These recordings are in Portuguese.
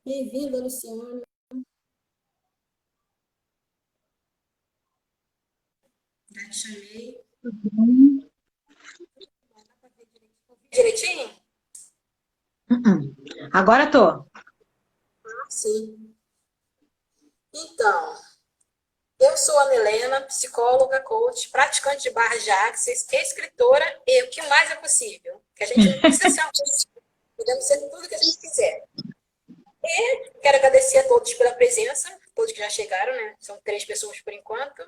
Bem-vinda, Luciana. Já te chamei. Direitinho? Agora tô. Sim. Então, eu sou a Ana Helena, psicóloga, coach, praticante de barras de axis, escritora e o que mais é possível. Que a gente não precisa ser artista, podemos ser tudo que a gente quiser. Quero agradecer a todos pela presença, todos que já chegaram, né? São 3 pessoas por enquanto.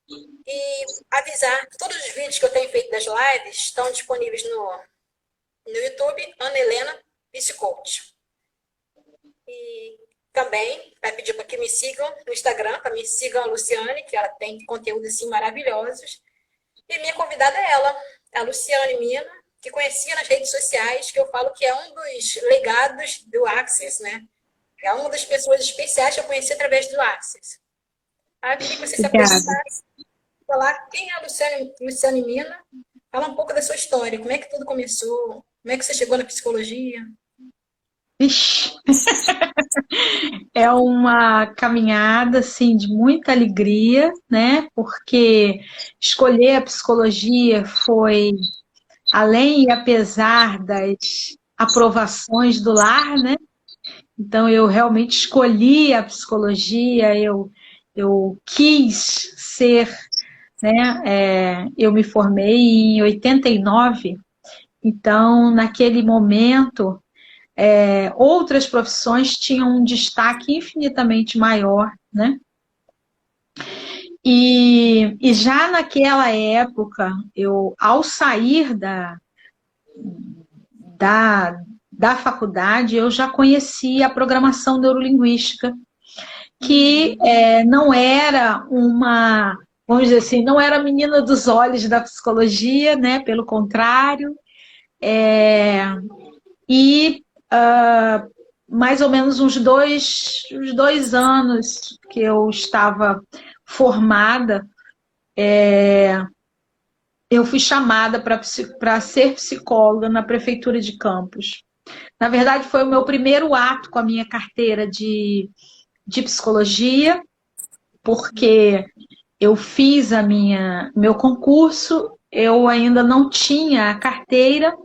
E avisar que todos os vídeos que eu tenho feito das lives estão disponíveis no YouTube, Ana Helena Psicoach. E também vai pedir para que me sigam no Instagram, para me sigam a Luciane, que ela tem conteúdos assim maravilhosos. E minha convidada é ela, a Luciane Mina, que conhecia nas redes sociais, que eu falo que é um dos legados do Access, né? É uma das pessoas especiais que eu conheci através do Access. Eu queria que você se Obrigada. apresentasse, falar quem é a Luciane Mina, falar um pouco da sua história, como é que tudo começou, como é que você chegou na psicologia. Ixi, é uma caminhada assim de muita alegria, né? Porque escolher a psicologia foi além e apesar das aprovações do lar, né? Então eu realmente escolhi a psicologia, eu quis ser, né? Eu me formei em 89, então naquele momento outras profissões tinham um destaque infinitamente maior, né? E já naquela época, ao sair da, da faculdade, eu já conhecia a programação neurolinguística, que não era vamos dizer assim, não era a menina dos olhos da psicologia, né? Pelo contrário, e mais ou menos uns 2 anos que eu estava formada, eu fui chamada para ser psicóloga na prefeitura de Campos. Na verdade, foi o meu primeiro ato com a minha carteira de psicologia, porque eu fiz meu concurso, eu ainda não tinha a carteira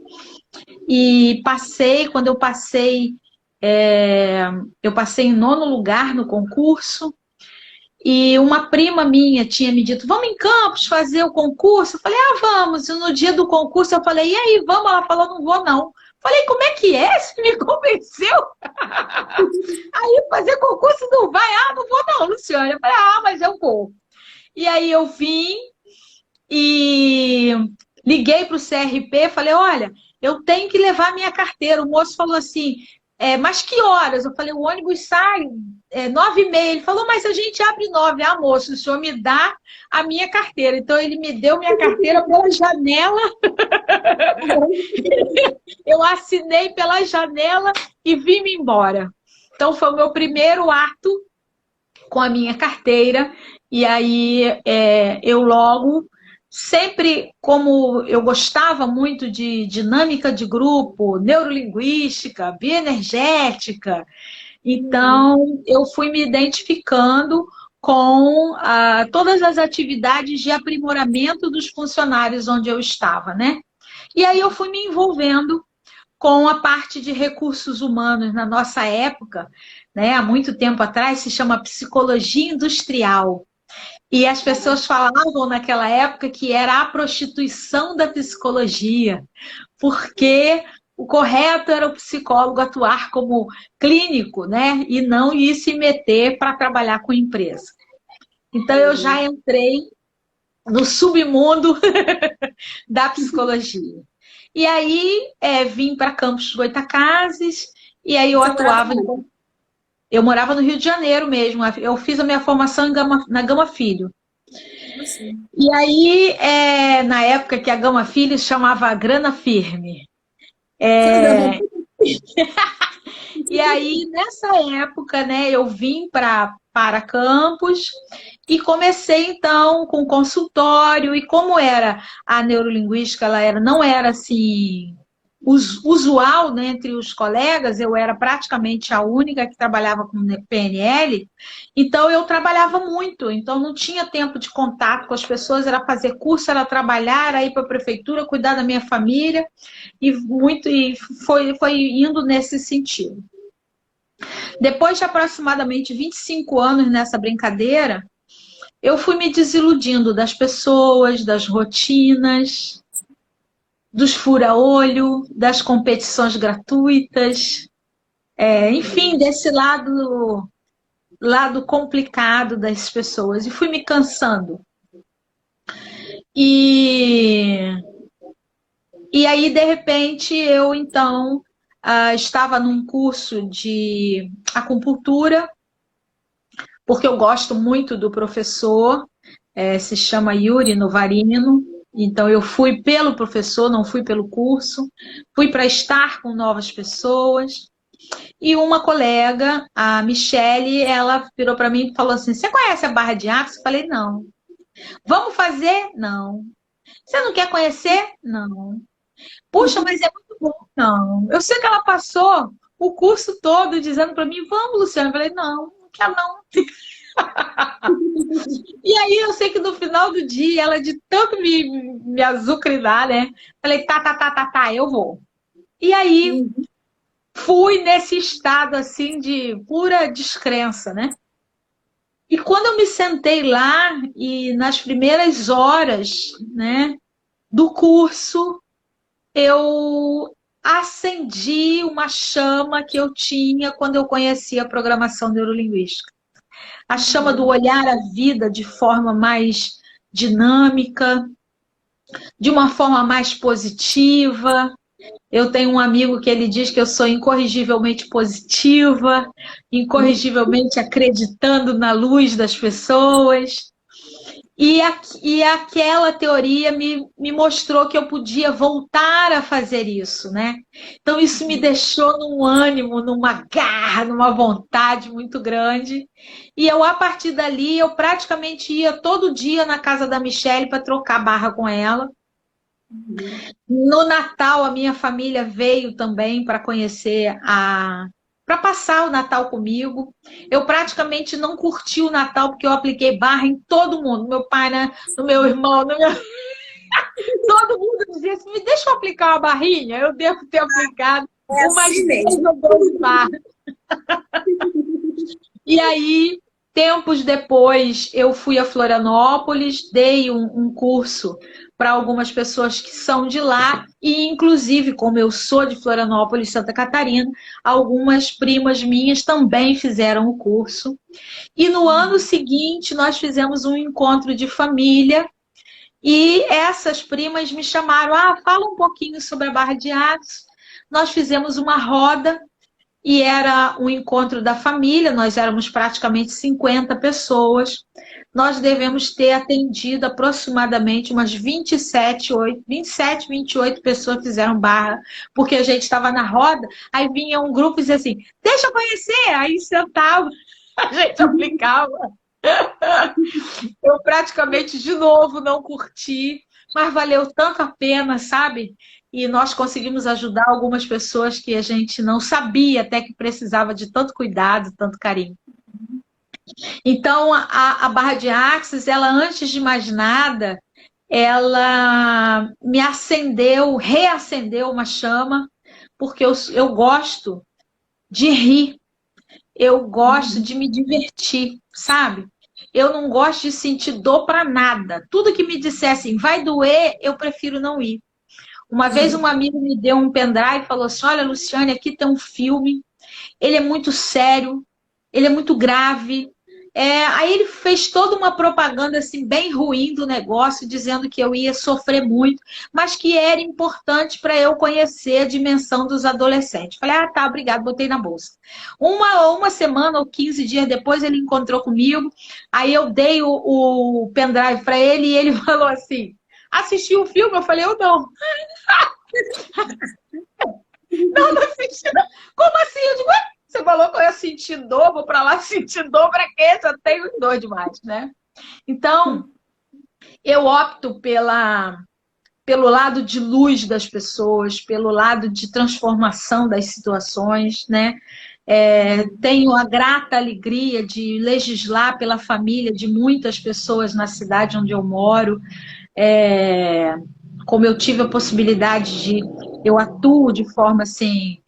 e quando eu passei em nono lugar no concurso. E uma prima minha tinha me dito, vamos em Campos fazer o concurso? Eu falei, vamos. E no dia do concurso eu falei, e aí, vamos? Ela falou, não vou não. Falei, como é que é? Você me convenceu? Aí fazer concurso não vai? Não vou não, Luciana. Eu falei, mas eu vou. E aí eu vim e liguei para o CRP, falei, olha, eu tenho que levar minha carteira. O moço falou assim, mas que horas? Eu falei, o ônibus sai 9h30. Ele falou, mas a gente abre 9. Moço, o senhor me dá a minha carteira. Então ele me deu minha carteira pela janela, eu assinei pela janela e vim-me embora. Então foi o meu primeiro ato com a minha carteira. E aí eu logo, sempre como eu gostava muito de dinâmica de grupo, neurolinguística, bioenergética, então eu fui me identificando com todas as atividades de aprimoramento dos funcionários onde eu estava, né? E aí eu fui me envolvendo com a parte de recursos humanos na nossa época, né? Há muito tempo atrás, se chama psicologia industrial. E as pessoas falavam naquela época que era a prostituição da psicologia, porque o correto era o psicólogo atuar como clínico, né? E não ir se meter para trabalhar com empresa. Então eu já entrei no submundo da psicologia. E aí vim para Campos dos Goytacazes, e aí eu Você morava atuava onde? eu morava no Rio de Janeiro mesmo, eu fiz a minha formação na Gama Filho. Assim. E aí, na época que a Gama Filho chamava Grana Firme. E aí, nessa época, né, eu vim para Campos e comecei, então, com consultório. E como era a neurolinguística, não era assim usual, né, entre os colegas, eu era praticamente a única que trabalhava com PNL, então eu trabalhava muito, então não tinha tempo de contato com as pessoas, era fazer curso, era trabalhar, era ir para a prefeitura, cuidar da minha família, e foi indo nesse sentido. Depois de aproximadamente 25 anos nessa brincadeira, eu fui me desiludindo das pessoas, das rotinas, dos fura-olho, das competições gratuitas, enfim, desse lado complicado das pessoas. E fui me cansando. E aí, de repente, eu então estava num curso de acupuntura, porque eu gosto muito do professor, se chama Yuri Novarino. Então, eu fui pelo professor, não fui pelo curso. Fui para estar com novas pessoas. E uma colega, a Michele, ela virou para mim e falou assim, você conhece a Barra de Axis? Eu falei, não. Vamos fazer? Não. Você não quer conhecer? Não. Puxa, mas é muito bom. Não. Eu sei que ela passou o curso todo dizendo para mim, vamos, Luciana. Eu falei, não, não quero não. E aí eu sei que no final do dia, ela de tanto me azucrinar, né? Falei, tá, eu vou. E aí fui nesse estado assim de pura descrença, né? E quando eu me sentei lá e nas primeiras horas, né, do curso, eu acendi uma chama que eu tinha quando eu conheci a programação neurolinguística. A chama do olhar a vida de forma mais dinâmica, de uma forma mais positiva. Eu tenho um amigo que ele diz que eu sou incorrigivelmente positiva, incorrigivelmente acreditando na luz das pessoas. E aquela teoria me mostrou que eu podia voltar a fazer isso, né? Então isso me deixou num ânimo, numa garra, numa vontade muito grande. E eu, a partir dali, eu praticamente ia todo dia na casa da Michelle para trocar barra com ela. No Natal, a minha família veio também para conhecer para passar o Natal comigo. Eu praticamente não curti o Natal porque eu apliquei barra em todo mundo. Meu pai, né? No meu irmão, no meu... todo mundo dizia assim, me deixa eu aplicar uma barrinha. Eu devo ter aplicado umas assim 10 mesmo. ou 12 barras. E aí, tempos depois, eu fui a Florianópolis, dei um curso para algumas pessoas que são de lá, e inclusive, como eu sou de Florianópolis, Santa Catarina, algumas primas minhas também fizeram o curso. E no ano seguinte, nós fizemos um encontro de família, e essas primas me chamaram, fala um pouquinho sobre a Barra de Axis. Nós fizemos uma roda, e era um encontro da família, nós éramos praticamente 50 pessoas. Nós devemos ter atendido aproximadamente umas 27, 28 pessoas fizeram barra, porque a gente estava na roda, aí vinha um grupo e dizia assim, deixa eu conhecer, aí sentava, a gente aplicava. Eu praticamente, de novo, não curti, mas valeu tanto a pena, sabe? E nós conseguimos ajudar algumas pessoas que a gente não sabia até que precisava de tanto cuidado, tanto carinho. Então, a Barra de Axis, ela, antes de mais nada, ela me acendeu, reacendeu uma chama, porque eu gosto de rir, eu gosto de me divertir, sabe? Eu não gosto de sentir dor para nada. Tudo que me dissessem vai doer, eu prefiro não ir. Uma vez um amigo me deu um pendrive e falou assim, olha, Luciane, aqui tem um filme, ele é muito sério, ele é muito grave. Aí ele fez toda uma propaganda assim, bem ruim do negócio, dizendo que eu ia sofrer muito, mas que era importante para eu conhecer a dimensão dos adolescentes. Falei, tá, obrigado, botei na bolsa. Uma semana ou 15 dias depois ele encontrou comigo, aí eu dei o pendrive para ele e ele falou assim, assistiu o filme? Eu falei, eu não. Não assisti não. Como assim? Eu digo, você falou que eu ia sentir dor, vou pra lá sentir dor pra quê? Já tenho dor demais, né? Então, eu opto pelo lado de luz das pessoas, pelo lado de transformação das situações, né? Tenho a grata alegria de legislar pela família de muitas pessoas na cidade onde eu moro. Como eu tive a possibilidade eu atuo de forma assim,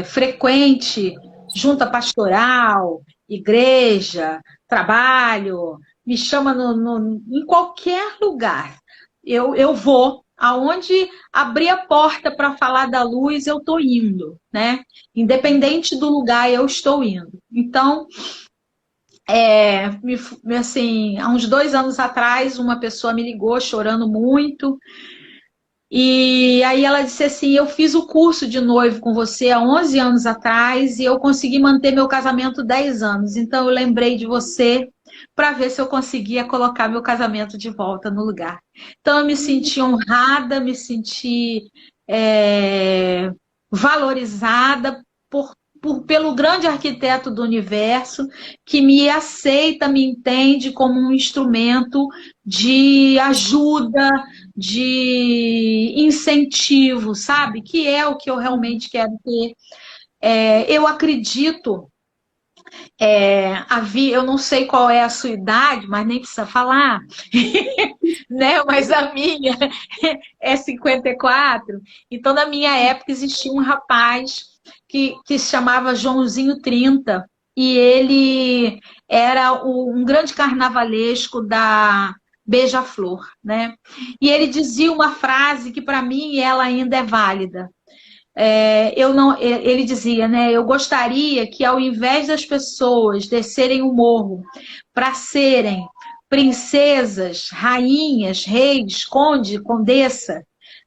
frequente, junta pastoral, igreja, trabalho, me chama em qualquer lugar. Eu vou, aonde abrir a porta para falar da luz, eu estou indo, né? Independente do lugar, eu estou indo. Então, assim, há uns 2 anos atrás, uma pessoa me ligou chorando muito, e aí ela disse assim, eu fiz o curso de noivo com você há 11 anos atrás e eu consegui manter meu casamento 10 anos. Então eu lembrei de você para ver se eu conseguia colocar meu casamento de volta no lugar. Então eu me senti honrada, me senti valorizada pelo grande arquiteto do universo que me aceita, me entende como um instrumento de ajuda, de incentivo, sabe? Que é o que eu realmente quero ter. Eu acredito, eu não sei qual é a sua idade, mas nem precisa falar, né? Mas a minha é 54. Então, na minha época, existia um rapaz que se chamava Joãozinho 30, e ele era um grande carnavalesco da Beija-Flor, né? E ele dizia uma frase que para mim ela ainda é válida. Eu não, ele dizia, né? Eu gostaria que ao invés das pessoas descerem o morro para serem princesas, rainhas, reis, conde, condessa,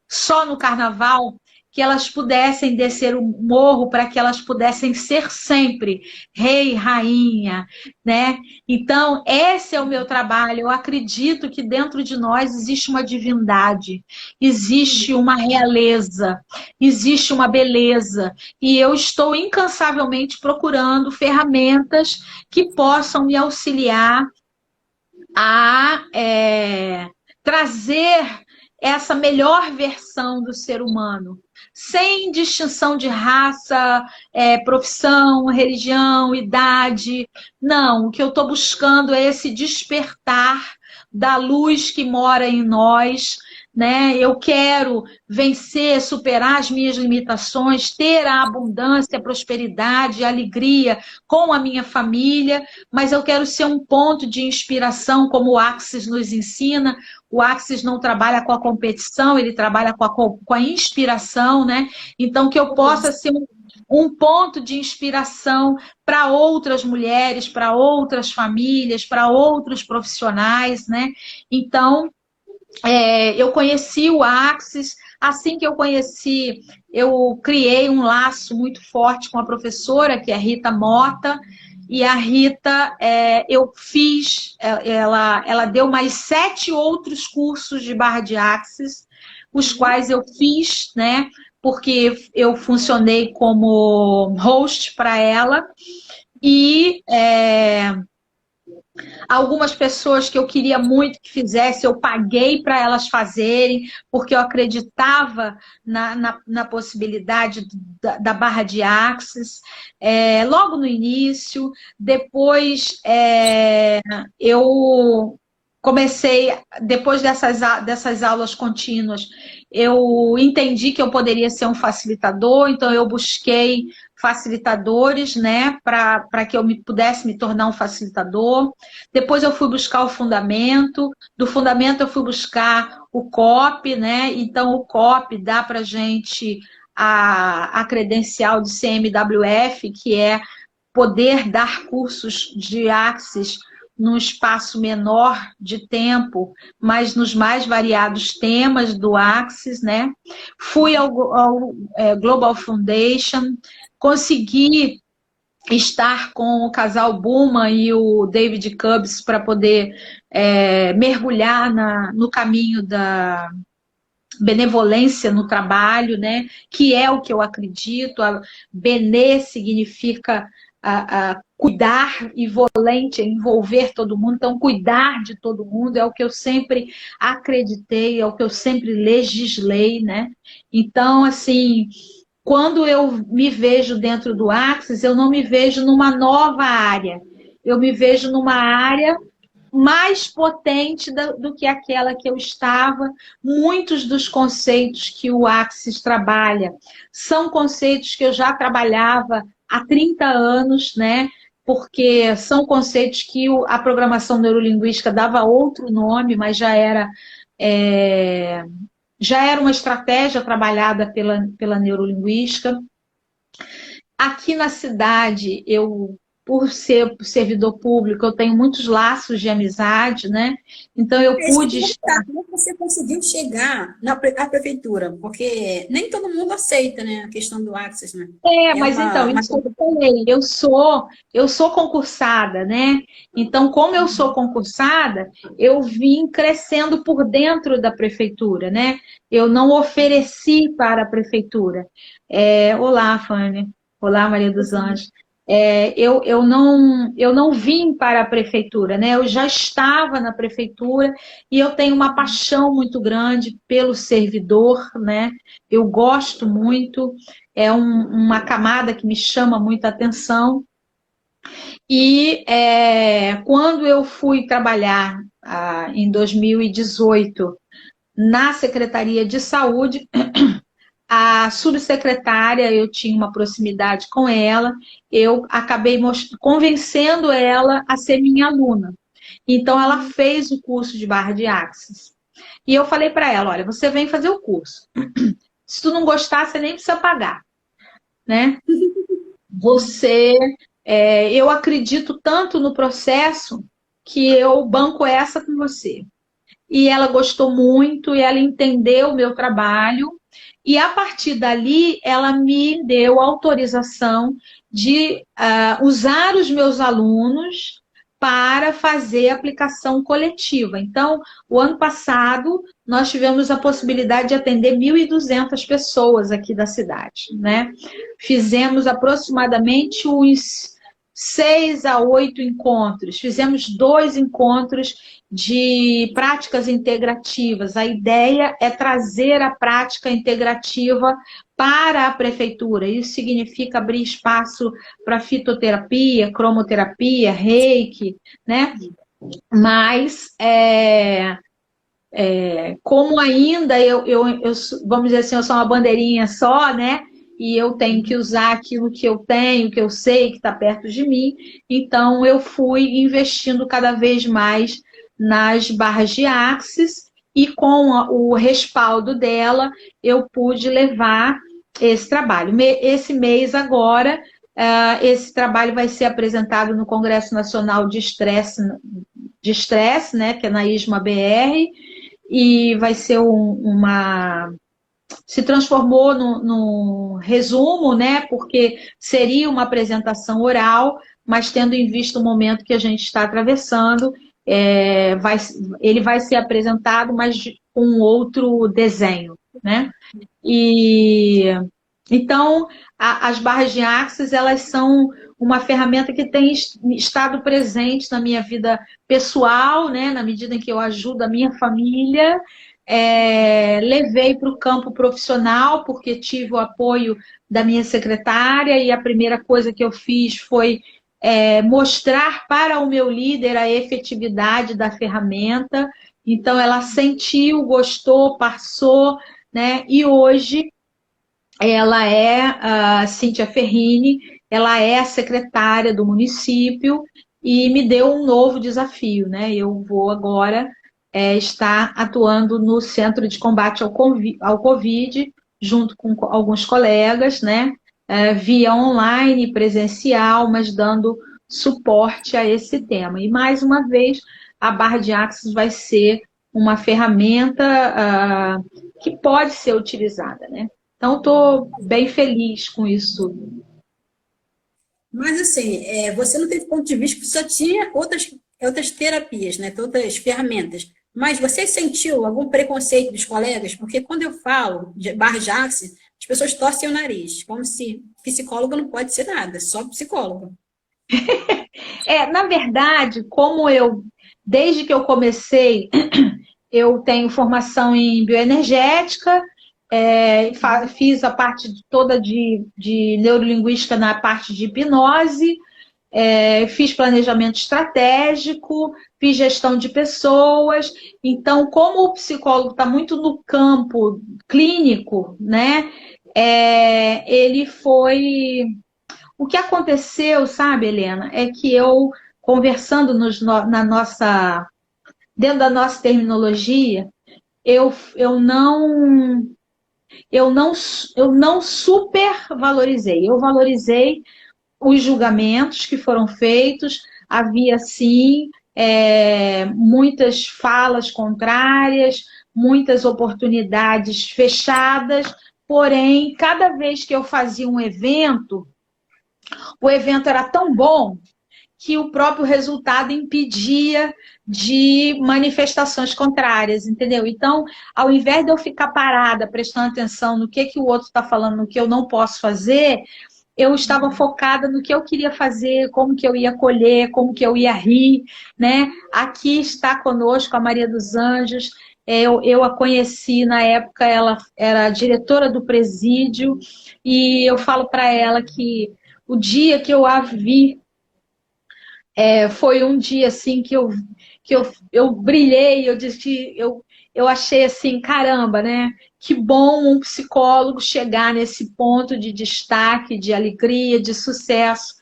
só no carnaval, que elas pudessem descer o morro para que elas pudessem ser sempre rei, rainha, né? Então, esse é o meu trabalho. Eu acredito que dentro de nós existe uma divindade, existe uma realeza, existe uma beleza, e eu estou incansavelmente procurando ferramentas que possam me auxiliar a trazer essa melhor versão do ser humano, sem distinção de raça, profissão, religião, idade. Não, o que eu estou buscando é esse despertar da luz que mora em nós, né? Eu quero vencer, superar as minhas limitações, ter a abundância, a prosperidade, a alegria com a minha família, mas eu quero ser um ponto de inspiração, como o Axis nos ensina. O Axis não trabalha com a competição, ele trabalha com a inspiração, né? Então, que eu possa ser um ponto de inspiração para outras mulheres, para outras famílias, para outros profissionais, né? Então, eu conheci o Axis. Assim que eu conheci, eu criei um laço muito forte com a professora, que é a Rita Mota, e a Rita, eu fiz, ela deu mais 7 outros cursos de barra de Axis, os quais eu fiz, né? Porque eu funcionei como host para ela, e algumas pessoas que eu queria muito que fizesse, eu paguei para elas fazerem, porque eu acreditava na possibilidade da barra de Axis. Logo no início, depois eu comecei, depois dessas aulas contínuas, eu entendi que eu poderia ser um facilitador, então eu busquei facilitadores, né, para que eu pudesse me tornar um facilitador. Depois eu fui buscar o fundamento, do fundamento eu fui buscar o COP, né? Então o COP dá para a gente a credencial de CMWF, que é poder dar cursos de Axis num espaço menor de tempo, mas nos mais variados temas do Axis, né? Fui ao Global Foundation, consegui estar com o casal Buma e o David Cubbs para poder mergulhar no caminho da benevolência no trabalho, né? Que é o que eu acredito. A Benê significa a cuidar e volente, envolver todo mundo. Então, cuidar de todo mundo é o que eu sempre acreditei, é o que eu sempre legislei, né? Então, assim, quando eu me vejo dentro do Axis, eu não me vejo numa nova área. Eu me vejo numa área mais potente do que aquela que eu estava. Muitos dos conceitos que o Axis trabalha são conceitos que eu já trabalhava há 30 anos, né? Porque são conceitos que a programação neurolinguística dava outro nome, mas já era uma estratégia trabalhada pela neurolinguística. Aqui na cidade, por ser servidor público, eu tenho muitos laços de amizade, né? Então, eu É isso que eu pude ia estar. perguntar, como você conseguiu chegar à prefeitura? Porque nem todo mundo aceita, né, a questão do Access, né? É Mas então, uma isso que eu falei, eu sou concursada, né? Então, como eu sou concursada, eu vim crescendo por dentro da prefeitura, né? Eu não ofereci para a prefeitura. Olá, Fanny. Olá, Maria dos Anjos. Eu não vim para a prefeitura, né? Eu já estava na prefeitura e eu tenho uma paixão muito grande pelo servidor, né? Eu gosto muito, uma camada que me chama muita atenção. E quando eu fui trabalhar em 2018 na Secretaria de Saúde, a subsecretária, eu tinha uma proximidade com ela, eu acabei convencendo ela a ser minha aluna. Então, ela fez o curso de barra de Axis. E eu falei para ela, olha, você vem fazer o curso. Se tu não gostar, você nem precisa pagar, né? Eu acredito tanto no processo que eu banco essa com você. E ela gostou muito, e ela entendeu o meu trabalho, e a partir dali ela me deu autorização de usar os meus alunos para fazer aplicação coletiva. Então, o ano passado, nós tivemos a possibilidade de atender 1.200 pessoas aqui da cidade, né? Fizemos aproximadamente uns 6 a 8 encontros, fizemos 2 encontros de práticas integrativas. A ideia é trazer a prática integrativa para a prefeitura. Isso significa abrir espaço para fitoterapia, cromoterapia, reiki, né? Mas, como ainda vamos dizer assim, eu sou uma bandeirinha só, né? E eu tenho que usar aquilo que eu tenho, que eu sei que está perto de mim. Então, eu fui investindo cada vez mais nas barras de Axis e com o respaldo dela, eu pude levar esse trabalho. Esse mês agora, esse trabalho vai ser apresentado no Congresso Nacional de Estresse, né, que é na ISMA BR, e vai ser se transformou num resumo, né? Porque seria uma apresentação oral, mas tendo em vista o momento que a gente está atravessando, ele vai ser apresentado, mas com outro desenho, né? E então as barras de Axis, elas são uma ferramenta que tem estado presente na minha vida pessoal, né? Na medida em que eu ajudo a minha família. Levei para o campo profissional, porque tive o apoio da minha secretária, e a primeira coisa que eu fiz foi mostrar para o meu líder a efetividade da ferramenta. Então, ela sentiu, gostou, passou, né? E hoje ela é a Cíntia Ferrini, ela é a secretária do município e me deu um novo desafio, né? Eu vou agora estar atuando no Centro de Combate ao Covid, junto com alguns colegas, né? Via online, presencial, mas dando suporte a esse tema. E, mais uma vez, a barra de Axis vai ser uma ferramenta que pode ser utilizada, né? Então, estou bem feliz com isso tudo. Mas, assim, você não teve ponto de vista que só tinha outras terapias, né? Outras ferramentas. Mas você sentiu algum preconceito dos colegas? Porque quando eu falo de barra de Axis, as pessoas torcem o nariz, como se psicólogo não pode ser nada, só psicólogo. Na verdade, desde que eu comecei, eu tenho formação em bioenergética, fiz a parte toda de neurolinguística na parte de hipnose, fiz planejamento estratégico, fiz gestão de pessoas. Então, como o psicólogo está muito no campo clínico, né? Ele foi. O que aconteceu, sabe, Helena, é que eu, conversando dentro da nossa terminologia, eu, eu não eu não, eu não supervalorizei. Eu valorizei os julgamentos que foram feitos, havia sim muitas falas contrárias, muitas oportunidades fechadas, porém, cada vez que eu fazia um evento, o evento era tão bom que o próprio resultado impedia de manifestações contrárias, entendeu? Então, ao invés de eu ficar parada, prestando atenção no que o outro está falando, no que eu não posso fazer, eu estava focada no que eu queria fazer, como que eu ia colher, como que eu ia rir, né? Aqui está conosco a Maria dos Anjos. Eu a conheci na época, ela era diretora do presídio, e eu falo para ela que o dia que eu a vi foi um dia assim que eu brilhei, eu achei assim, caramba, né? Que bom um psicólogo chegar nesse ponto de destaque, de alegria, de sucesso.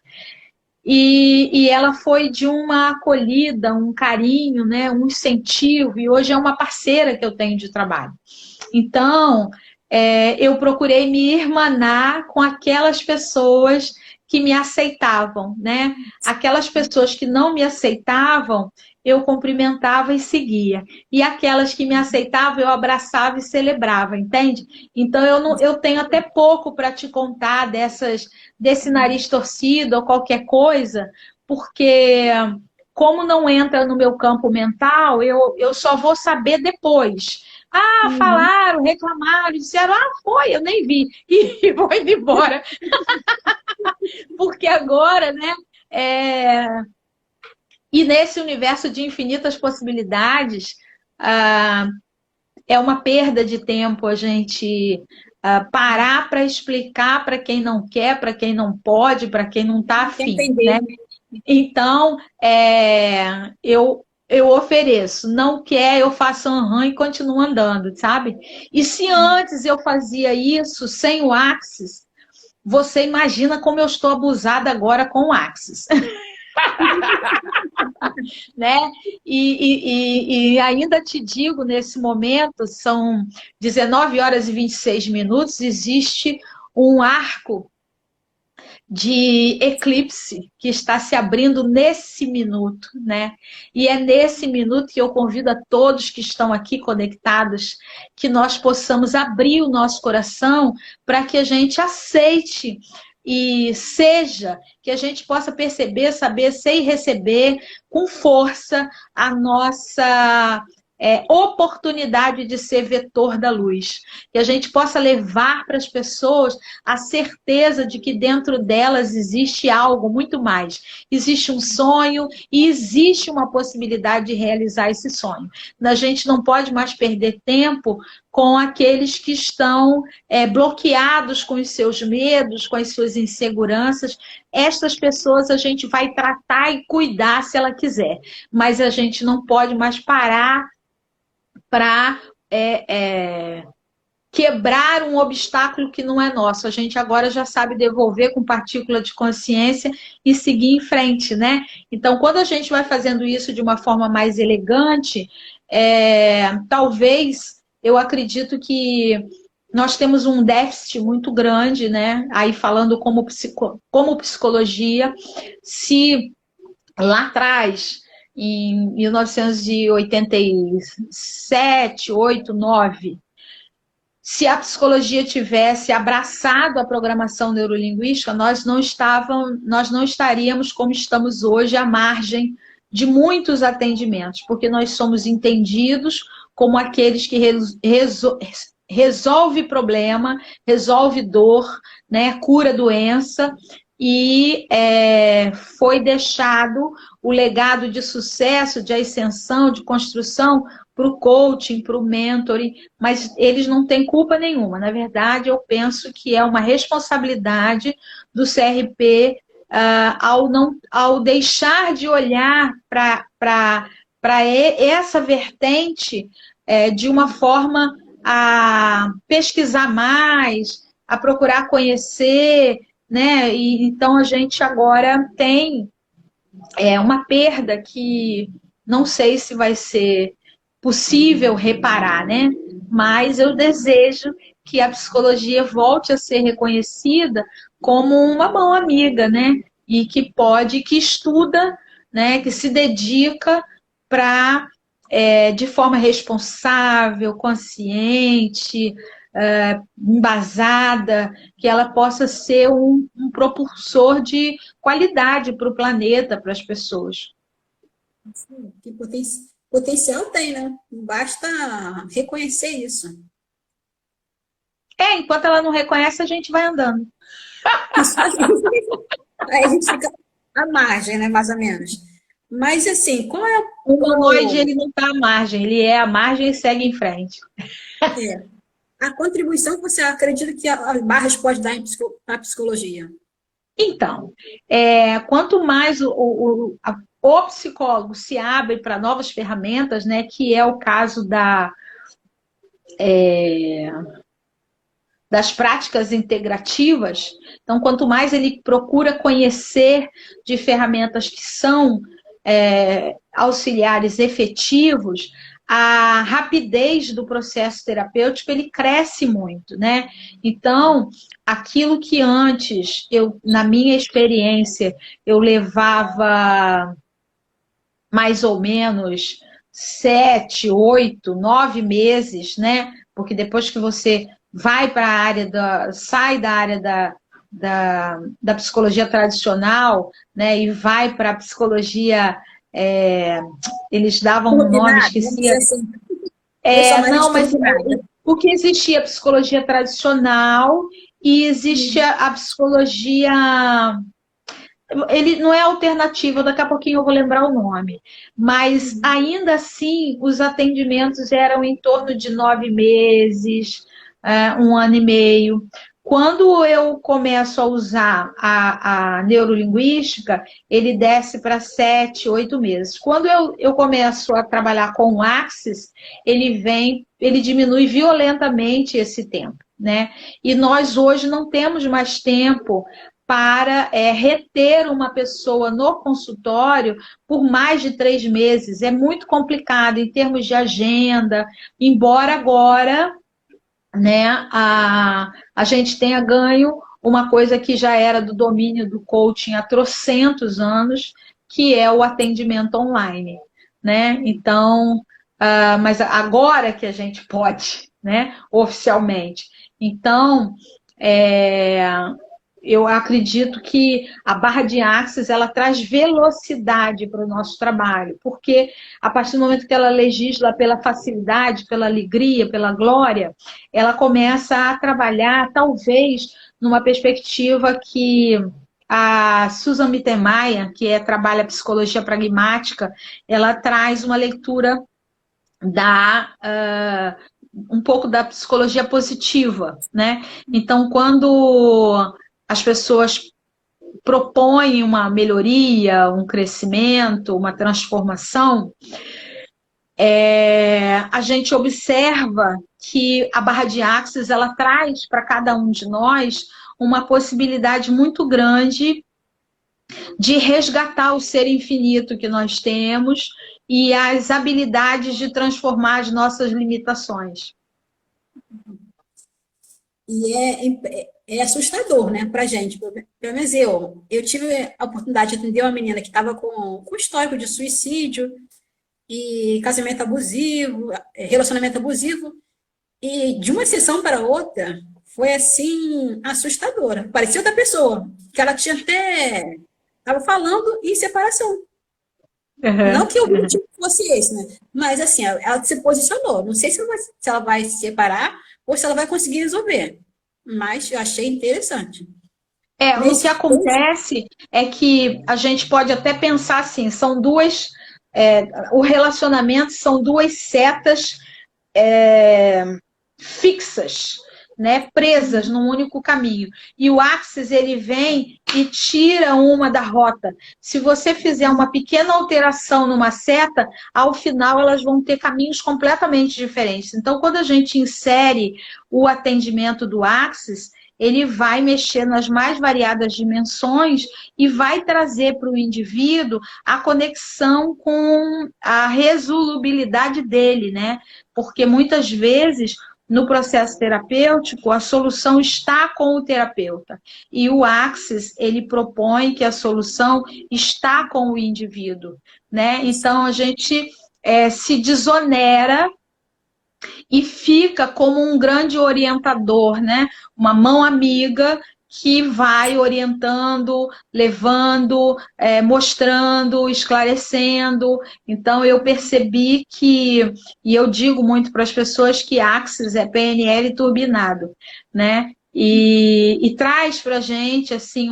E ela foi de uma acolhida, um carinho, né? Um incentivo, e hoje é uma parceira que eu tenho de trabalho. Então, eu procurei me irmanar com aquelas pessoas que me aceitavam, né? Aquelas pessoas que não me aceitavam, eu cumprimentava e seguia. E aquelas que me aceitavam, eu abraçava e celebrava, entende? Então, eu tenho até pouco para te contar desse nariz torcido ou qualquer coisa, porque como não entra no meu campo mental, eu só vou saber depois. Ah, Uhum. falaram, reclamaram, disseram, foi, eu nem vi. E vou indo embora. Porque agora, né? E nesse universo de infinitas possibilidades, ah, é uma perda de tempo a gente parar para explicar para quem não quer, para quem não pode, para quem não está afim, Entender. né? Então, eu ofereço. Não quer, eu faço aham e continuo andando, sabe? E se antes eu fazia isso sem o Axis, você imagina como eu estou abusada agora com o Axis, né? E ainda te digo, nesse momento, são 19 horas e 26 minutos, existe um arco de eclipse que está se abrindo nesse minuto, né? E é nesse minuto que eu convido a todos que estão aqui conectados que nós possamos abrir o nosso coração para que a gente aceite e seja, que a gente possa perceber, saber, ser e receber com força a nossa oportunidade de ser vetor da luz. Que a gente possa levar para as pessoas a certeza de que dentro delas existe algo muito mais. Existe um sonho e existe uma possibilidade de realizar esse sonho. A gente não pode mais perder tempo com aqueles que estão bloqueados com os seus medos, com as suas inseguranças. Estas pessoas a gente vai tratar e cuidar se ela quiser, mas a gente não pode mais parar para quebrar um obstáculo que não é nosso. A gente agora já sabe devolver com partícula de consciência e seguir em frente, né? Então, quando a gente vai fazendo isso de uma forma mais elegante, talvez, eu acredito que nós temos um déficit muito grande, né? Aí falando como psicologia, se lá atrás, em 1987, 8, 9, se a psicologia tivesse abraçado a programação neurolinguística, nós não estaríamos como estamos hoje, à margem de muitos atendimentos, porque nós somos entendidos como aqueles que resolve problema, resolve dor, né, cura doença, e foi deixado o legado de sucesso, de ascensão, de construção para o coaching, para o mentoring, mas eles não têm culpa nenhuma. Na verdade, eu penso que é uma responsabilidade do CRP ao deixar de olhar para essa vertente de uma forma a pesquisar mais, a procurar conhecer, né? E então a gente agora tem uma perda que não sei se vai ser possível reparar, né? Mas eu desejo que a psicologia volte a ser reconhecida como uma mão amiga, né? E que estuda, né? Que se dedica para, de forma responsável, consciente, embasada, que ela possa ser um propulsor de qualidade para o planeta, para as pessoas. Que potencial tem, né? Basta reconhecer isso. Enquanto ela não reconhece, a gente vai andando. Isso aí a gente fica à margem, né? Mais ou menos. Mas assim, qual é O humanoide, o, ele não está à margem, ele é à margem e segue em frente. é, a contribuição que você acredita que a Barras pode dar na psicologia? Então, quanto mais o psicólogo se abre para novas ferramentas, né, que é o caso das práticas integrativas, então, quanto mais ele procura conhecer de ferramentas que são auxiliares efetivos, a rapidez do processo terapêutico ele cresce muito, né? Então, aquilo que antes, na minha experiência, eu levava mais ou menos 7, 8, 9 meses, né? Porque depois que você vai para a área sai da área da psicologia tradicional, né? E vai para a psicologia, eles davam um nome, Turbinada, vamos esqueci. dizer assim. Eu chamaria de Não, mas turbinada. porque existia a psicologia tradicional e existe a psicologia. Ele não é alternativa, daqui a pouquinho eu vou lembrar o nome. Mas ainda assim, os atendimentos eram em torno de 9 meses, 1 ano e meio. Quando eu começo a usar a neurolinguística, ele desce para 7, 8 meses. Quando eu começo a trabalhar com o Axis, ele diminui violentamente esse tempo, né? E nós hoje não temos mais tempo para reter uma pessoa no consultório por mais de 3 meses. É muito complicado em termos de agenda, embora agora, né, a gente tenha ganho uma coisa que já era do domínio do coaching há trocentos anos, que é o atendimento online, né? Então, mas agora que a gente pode, né, oficialmente. Então, é, eu acredito que a barra de Axis ela traz velocidade para o nosso trabalho, porque a partir do momento que ela legisla pela facilidade, pela alegria, pela glória, ela começa a trabalhar, talvez, numa perspectiva que a Susan Mittermeier, que trabalha psicologia pragmática, ela traz uma leitura um pouco da psicologia positiva, né? Então, quando as pessoas propõem uma melhoria, um crescimento, uma transformação, a gente observa que a barra de Axis ela traz para cada um de nós uma possibilidade muito grande de resgatar o ser infinito que nós temos e as habilidades de transformar as nossas limitações. E é assustador, né, pra gente. Pelo menos eu tive a oportunidade de atender uma menina que estava com histórico de suicídio e casamento abusivo, relacionamento abusivo, e de uma sessão para outra foi assim assustadora. Parecia outra pessoa, que ela tinha até estava falando em separação. Não que o objetivo fosse esse, né? Mas assim, ela se posicionou. Não sei se ela vai se separar ou se ela vai conseguir resolver. Mas eu achei interessante. O que acontece é que a gente pode até pensar assim, são duas, o relacionamento são duas setas fixas, né, presas num único caminho. E o Axis, ele vem e tira uma da rota. Se você fizer uma pequena alteração numa seta, ao final elas vão ter caminhos completamente diferentes. Então, quando a gente insere o atendimento do Axis, ele vai mexer nas mais variadas dimensões e vai trazer para o indivíduo a conexão com a resolubilidade dele, né? Porque muitas vezes no processo terapêutico, a solução está com o terapeuta. E o Axis, ele propõe que a solução está com o indivíduo, né? Então, a gente se desonera e fica como um grande orientador, né? Uma mão amiga que vai orientando, levando, mostrando, esclarecendo. Então, eu percebi que, e eu digo muito para as pessoas que Axis é PNL turbinado, né? E traz para a gente, assim,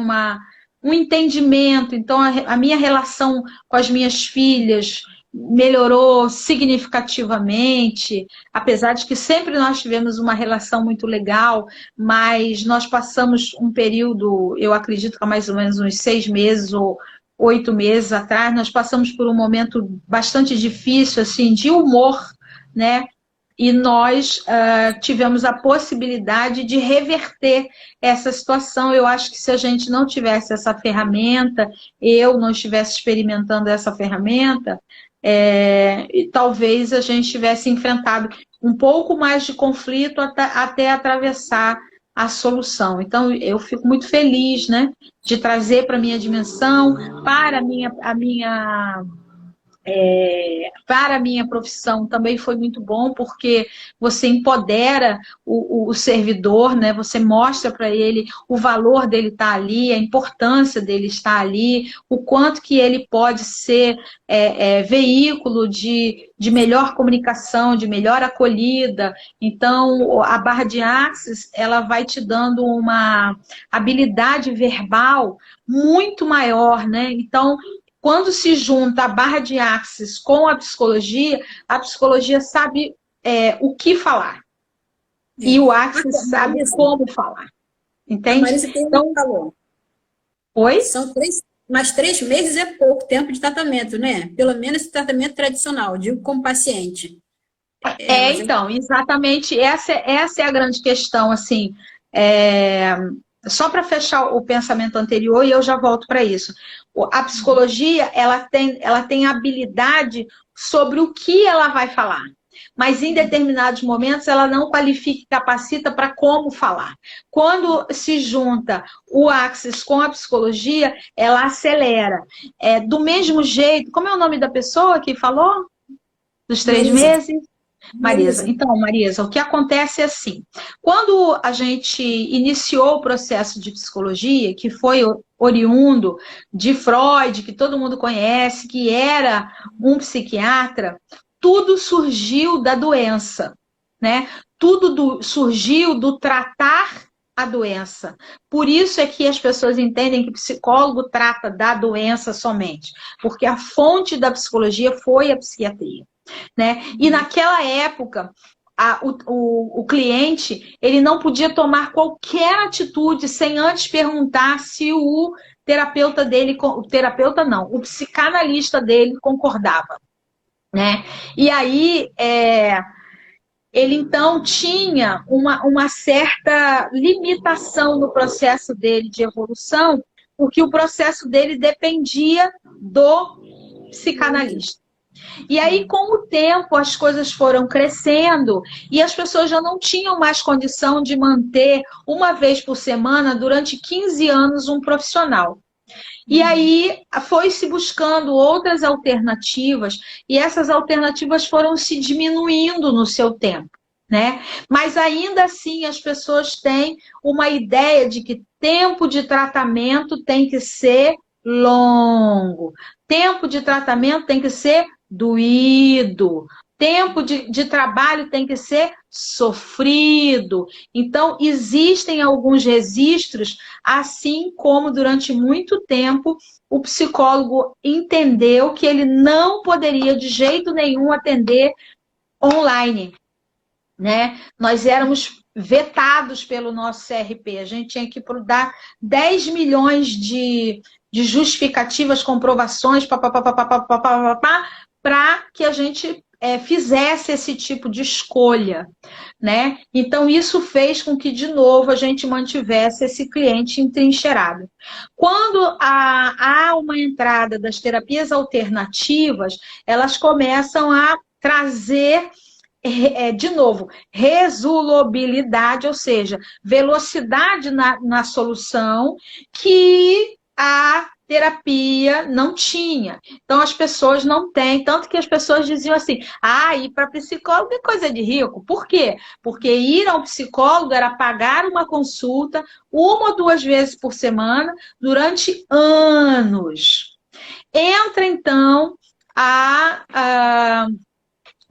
um entendimento. Então, a minha relação com as minhas filhas melhorou significativamente, apesar de que sempre nós tivemos uma relação muito legal, mas nós passamos um período, eu acredito que há mais ou menos uns 6 meses ou 8 meses atrás, nós passamos por um momento bastante difícil, assim, de humor, né? E nós tivemos a possibilidade de reverter essa situação. Eu acho que se a gente não tivesse essa ferramenta, eu não estivesse experimentando essa ferramenta, e talvez a gente tivesse enfrentado um pouco mais de conflito até atravessar a solução. Então, eu fico muito feliz, né, de trazer para a minha dimensão, para a minha profissão também foi muito bom, porque você empodera o servidor, né? Você mostra para ele o valor dele estar ali, a importância dele estar ali, o quanto que ele pode ser veículo de melhor comunicação, de melhor acolhida. Então, a barra de Axis, ela vai te dando uma habilidade verbal muito maior, né? Então, quando se junta a barra de Axis com a psicologia sabe o que falar. E o Axis sabe como falar. Entende? A Marisa tem então, falou. Oi? Mas 3 meses é pouco tempo de tratamento, né? Pelo menos esse tratamento tradicional, digo com paciente. Então, exatamente, essa é a grande questão, assim, só para fechar o pensamento anterior e eu já volto para isso. A psicologia, ela tem habilidade sobre o que ela vai falar, mas em determinados momentos ela não qualifica e capacita para como falar. Quando se junta o Axis com a psicologia, ela acelera. Do mesmo jeito, como é o nome da pessoa que falou? Dos 3 meses? Marisa. Então, Marisa, o que acontece é assim, quando a gente iniciou o processo de psicologia, que foi oriundo de Freud, que todo mundo conhece, que era um psiquiatra, tudo surgiu da doença, né? Tudo surgiu do tratar a doença. Por isso é que as pessoas entendem que psicólogo trata da doença somente, porque a fonte da psicologia foi a psiquiatria. Né? E naquela época, o cliente ele não podia tomar qualquer atitude sem antes perguntar se o terapeuta dele, o psicanalista dele concordava. Né? E aí, ele então tinha uma certa limitação no processo dele de evolução, porque o processo dele dependia do psicanalista. E aí, com o tempo, as coisas foram crescendo e as pessoas já não tinham mais condição de manter uma vez por semana, durante 15 anos, um profissional. E aí, foi-se buscando outras alternativas e essas alternativas foram se diminuindo no seu tempo, né? Mas ainda assim, as pessoas têm uma ideia de que tempo de tratamento tem que ser longo, tempo de tratamento tem que ser doído, tempo de trabalho tem que ser sofrido. Então, existem alguns registros, assim como durante muito tempo o psicólogo entendeu que ele não poderia de jeito nenhum atender online, né? Nós éramos vetados pelo nosso CRP, a gente tinha que dar 10 milhões de justificativas, comprovações, para que a gente fizesse esse tipo de escolha, né? Então, isso fez com que, de novo, a gente mantivesse esse cliente entrincheirado. Quando há uma entrada das terapias alternativas, elas começam a trazer, de novo, resolubilidade, ou seja, velocidade na solução que a terapia não tinha. Então, as pessoas não têm, tanto que as pessoas diziam assim, ir para psicólogo é coisa de rico. Por quê? Porque ir ao psicólogo era pagar uma consulta 1 ou 2 vezes por semana durante anos. Entra, então,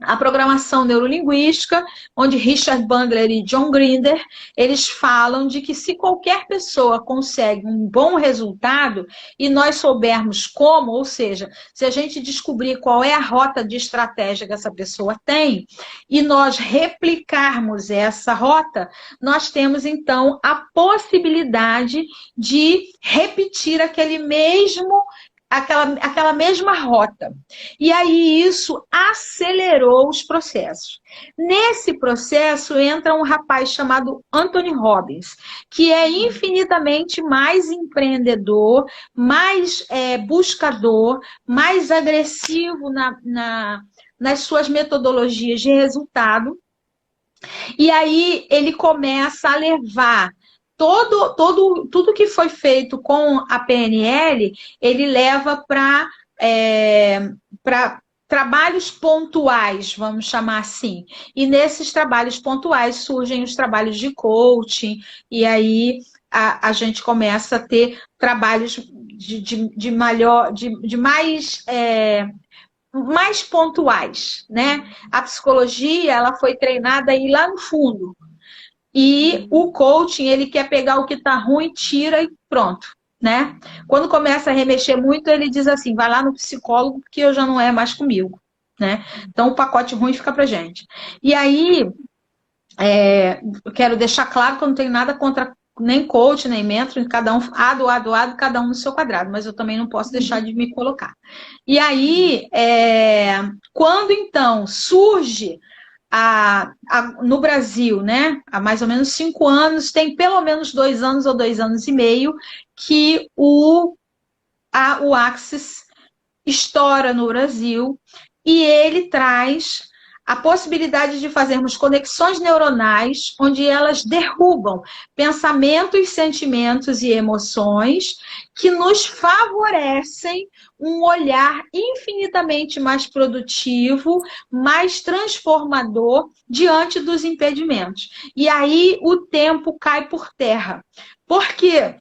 a programação neurolinguística, onde Richard Bandler e John Grinder, eles falam de que se qualquer pessoa consegue um bom resultado e nós soubermos como, ou seja, se a gente descobrir qual é a rota de estratégia que essa pessoa tem e nós replicarmos essa rota, nós temos então a possibilidade de repetir aquela mesma rota. E aí isso acelerou os processos. Nesse processo entra um rapaz chamado Anthony Robbins, que é infinitamente mais empreendedor, mais buscador, mais agressivo nas suas metodologias de resultado. E aí ele começa a levar tudo que foi feito com a PNL, ele leva para trabalhos pontuais, vamos chamar assim. E nesses trabalhos pontuais surgem os trabalhos de coaching, e aí a gente começa a ter trabalhos mais pontuais, né? A psicologia, ela foi treinada a ir lá no fundo. E o coaching, ele quer pegar o que está ruim, tira e pronto, né? Quando começa a remexer muito, ele diz assim, vai lá no psicólogo, porque eu já não é mais comigo, né? Então, o pacote ruim fica pra gente. E aí, eu quero deixar claro que eu não tenho nada contra nem coach, nem mentor, cada um ado, cada um no seu quadrado, mas eu também não posso deixar de me colocar. E aí, quando então surge no Brasil, né, há mais ou menos 5 anos, tem pelo menos 2 anos ou 2 anos e meio que o Axis estoura no Brasil e ele traz a possibilidade de fazermos conexões neuronais onde elas derrubam pensamentos, sentimentos e emoções que nos favorecem um olhar infinitamente mais produtivo, mais transformador diante dos impedimentos. E aí o tempo cai por terra. Por quê?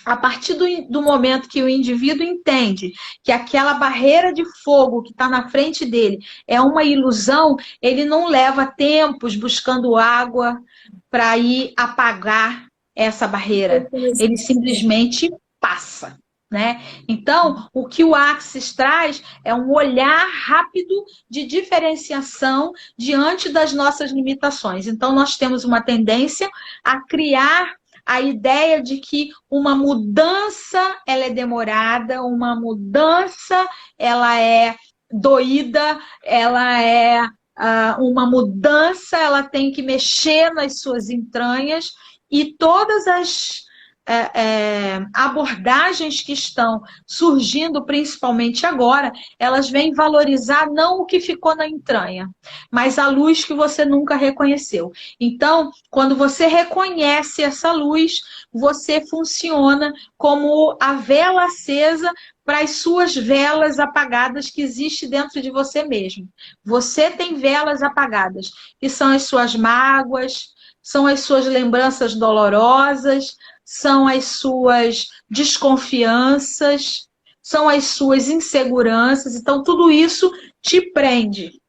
A partir do momento que o indivíduo entende que aquela barreira de fogo que está na frente dele é uma ilusão, ele não leva tempos buscando água para ir apagar essa barreira. Ele simplesmente passa, né? Então, o que o Axis traz é um olhar rápido de diferenciação diante das nossas limitações. Então, nós temos uma tendência a criar a ideia de que uma mudança ela é demorada, uma mudança ela é doída, ela é uma mudança, ela tem que mexer nas suas entranhas e todas as abordagens que estão surgindo, principalmente agora, elas vêm valorizar não o que ficou na entranha, mas a luz que você nunca reconheceu. Então, quando você reconhece essa luz, você funciona como a vela acesa para as suas velas apagadas que existe dentro de você mesmo. Você tem velas apagadas, que são as suas mágoas, são as suas lembranças dolorosas, são as suas desconfianças, são as suas inseguranças. Então, tudo isso te prende.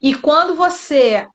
E quando você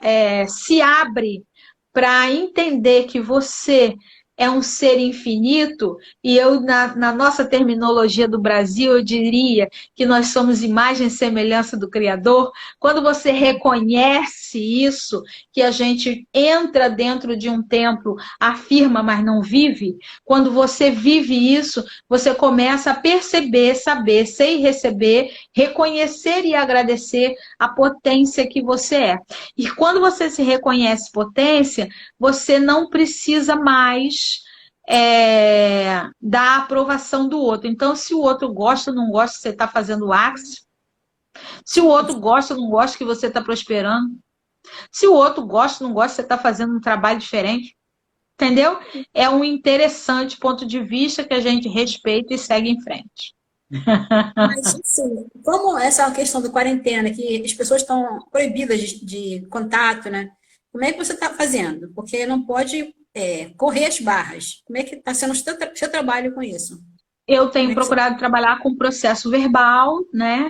se abre para entender que você é um ser infinito, e eu, na nossa terminologia do Brasil, eu diria que nós somos imagem e semelhança do Criador. Quando você reconhece isso, que a gente entra dentro de um templo, afirma, mas não vive, quando você vive isso, você começa a perceber, saber, ser e receber, reconhecer e agradecer a potência que você é. E quando você se reconhece potência, você não precisa mais da aprovação do outro. Então, se o outro gosta ou não gosta que você está fazendo Axis, se o outro gosta ou não gosta que você está prosperando, se o outro gosta ou não gosta que você está fazendo um trabalho diferente, entendeu? É um interessante ponto de vista que a gente respeita e segue em frente. Mas, assim, como essa questão da quarentena, que as pessoas estão proibidas de contato, né? Como é que você está fazendo? Porque não pode correr as barras. Como é que está sendo o seu trabalho com isso? Eu Como tenho é que você... procurado trabalhar com processo verbal, né?